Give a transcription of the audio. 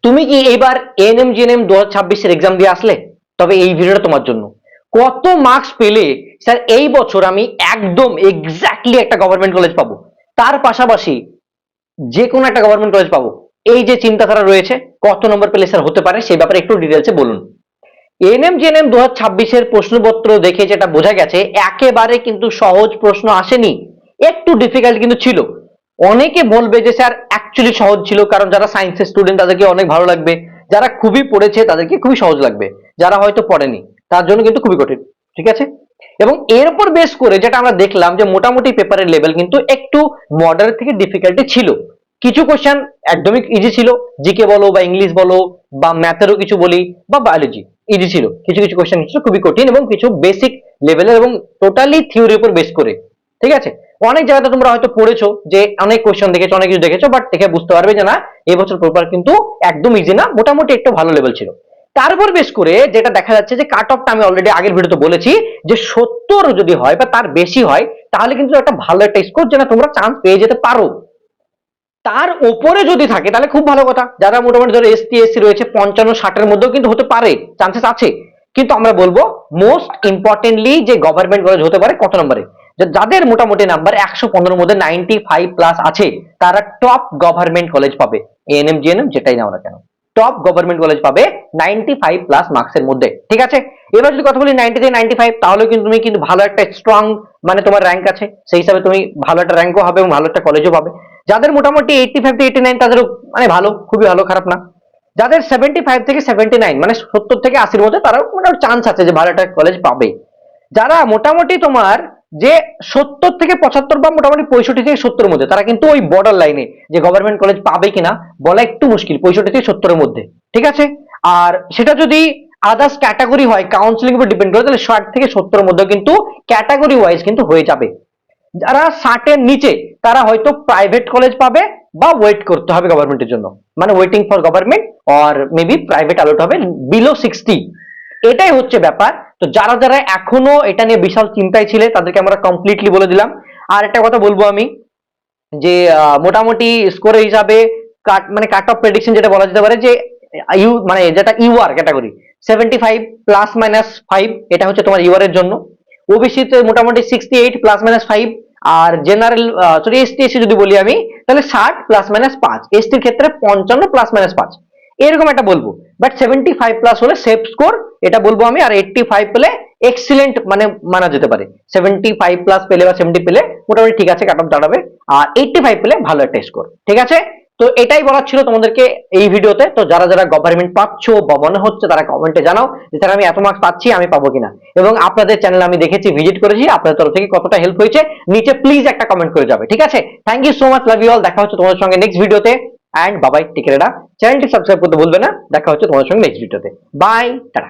তুমি কি এবার এএনএম জিএনএম 2026 এর এক্সাম দিয়ে আসলে? তবে এই ভিডিওটা তোমার জন্য। কত মার্কস পেলে স্যার এই বছর আমি একদম এক্স্যাক্টলি একটা গভর্নমেন্ট কলেজ পাবো, তার পাশাপাশি যে কোনো একটা গভর্নমেন্ট কলেজ পাবো, এই যে চিন্তাধারা রয়েছে, কত নম্বর পেলে স্যার হতে পারে সেই ব্যাপারে একটু ডিটেলসে বলুন। এএনএম জিএনএম 2026 এর প্রশ্নপত্র দেখে যেটা বোঝা গেছে, একেবারে কিন্তু সহজ প্রশ্ন আসেনি, একটু ডিফিকাল্ট কিন্তু ছিল। অনেকে বলবে যে স্যার অ্যাকচুয়ালি সহজ ছিল, কারণ যারা সায়েন্সের স্টুডেন্ট তাদেরকে অনেক ভালো লাগবে, যারা খুবই পড়েছে তাদেরকে খুবই সহজ লাগবে, যারা হয়তো পড়েনি তার জন্য কিন্তু খুবই কঠিন। ঠিক আছে, এবং এর উপর বেস করে যেটা আমরা দেখলাম যে মোটামুটি পেপারের লেভেল কিন্তু একটু মডারেট থেকে ডিফিকাল্টি ছিল। কিছু কোশ্চেন একদমই ইজি ছিল, জিকে বলো বা ইংলিশ বলো বা ম্যাথেরও কিছু বলি বা বায়োলজি, ইজি ছিল। কিছু কিছু কোশ্চেন ছিল খুবই কঠিন এবং কিছু বেসিক লেভেলের এবং টোটালি থিওরির উপর বেস করে। ঠিক আছে, অনেক জায়গাতে তোমরা হয়তো পড়েছো যে অনেক কোশ্চেন দেখেছো, অনেক কিছু দেখেছো, বাট দেখে বুঝতে পারবে যে না, এবছর পেপার কিন্তু একদম ইজি না, মোটামুটি একটু ভালো লেভেল ছিল। তার উপর বেস করে যেটা দেখা যাচ্ছে যে কাট অফটা আমি অলরেডি আগের ভিডিওতে বলেছি যে 70 যদি হয় বা তার বেশি হয় তাহলে কিন্তু একটা ভালো একটা স্কোর, যেটা তোমরা চান্স পেয়ে যেতে পারো। তার উপরে যদি থাকে তাহলে খুব ভালো কথা, যারা মোটামুটি ধরো এসটি এসসি রয়েছে 55-60 মধ্যেও কিন্তু হতে পারে, চান্সেস আছে। কিন্তু আমরা বলবো মোস্ট ইম্পর্টেন্টলি যে গভর্নমেন্ট কলেজ হতে পারে কত নম্বরে, যাদের মোটামুটি নাম্বার 115 মধ্যে 95 প্লাস আছে, তারা টপ গভর্নমেন্ট কলেজ পাবে। এএনএম জিএনএম যেটাই নাও না কেন, টপ গভর্নমেন্ট কলেজ পাবে 95 প্লাস মার্কসের মধ্যে। ঠিক আছে, এবার যদি কথা বলি 90 থেকে 95, তাহলে কিন্তু তুমি কিন্তু ভালো একটা স্ট্রং, মানে তোমার র্যাঙ্ক আছে, সেই হিসাবে তুমি ভালো একটা র্যাঙ্কও হবে এবং ভালো একটা কলেজও পাবে। যাদের মোটামুটি 85 থেকে 89 তাদেরও মানে ভালো, খুবই ভালো, খারাপ না। যাদের 75 থেকে 79 মানে 70 থেকে 80 মধ্যে, তারাও মোটামুটি চান্স আছে যে ভালো একটা কলেজ পাবে। যারা মোটামুটি তোমার যে 70 থেকে 75 বা মোটামুটি 65 থেকে 70 মধ্যে, তারা কিন্তু ওই বর্ডার লাইনে যে গভর্নমেন্ট কলেজ পাবে কিনা বলা একটু মুশকিল, 65 থেকে 70 মধ্যে। ঠিক আছে, আর সেটা যদি আদার্স ক্যাটাগরি হয়, কাউন্সিলিং উপর ডিপেন্ড করে, তাহলে 60 থেকে 70 মধ্যে কিন্তু ক্যাটাগরি ওয়াইজ কিন্তু হয়ে যাবে। যারা 60 এর নিচে, তারা হয়তো প্রাইভেট কলেজ পাবে বা ওয়েট করতে হবে গভর্নমেন্টের জন্য, মানে waiting for government, or maybe private allot হবে বিলো 60। এটাই হচ্ছে ব্যাপার। তো যারা যারা এখনো এটা নিয়ে বিশাল চিন্তায় ছিলে, তাদেরকে আমরা কমপ্লিটলি বলে দিলাম। আর একটা কথা বলবো আমি, যে মোটামুটি স্কোরের হিসাবে মানে কাট অফ প্রেডিকশন যেটা বলা যেতে পারে যে ইউ মানে যেটা ইউআর ক্যাটাগরি 75 প্লাস মাইনাস 5, এটা হচ্ছে তোমার ইউআর এর জন্য। ওবিসিতে মোটামুটি 68 প্লাস মাইনাস 5, আর জেনারেল সরি এসটি এসসি যদি বলি আমি, তাহলে 60 প্লাস মাইনাস 5, এসটির ক্ষেত্রে 55 প্লাস মাইনাস 5, এরকম একটা বলবো। বাট 75 প্লাস হলে সেফ স্কোর, এটা বলবো আমি। আর 85 পেলে এক্সিলেন্ট মানে মানা যেতে পারে। 75 প্লাস পেলে বা 70 পেলে মোটামুটি ঠিক আছে, কাট অফ দাঁড়াবে। আর 85 পেলে ভালো একটা স্কোর। ঠিক আছে, তো এটাই বলার ছিল তোমাদেরকে এই ভিডিওতে। তো যারা যারা গভর্নমেন্ট পাচ্ছ বা মনে হচ্ছে, তারা কমেন্টে জানাও যে স্যার আমি এত মার্কস পাচ্ছি, আমি পাবো কিনা। এবং আপনাদের চ্যানেল আমি দেখেছি, ভিজিট করেছি, আপনাদের তরফ থেকে কতটা হেল্প হয়েছে নিচে প্লিজ একটা কমেন্ট করে যাবে। ঠিক আছে, thank you so much, love you all. দেখা হচ্ছে তোমাদের সঙ্গে নেক্সট ভিডিওতে, এন্ড বাবাই, টেক কেয়ার। চ্যানেলটি সাবস্ক্রাইব করতে ভুলবে না। দেখা হচ্ছে তোমাদের সঙ্গে নেক্সট ভিডিওতে। Bye, tata.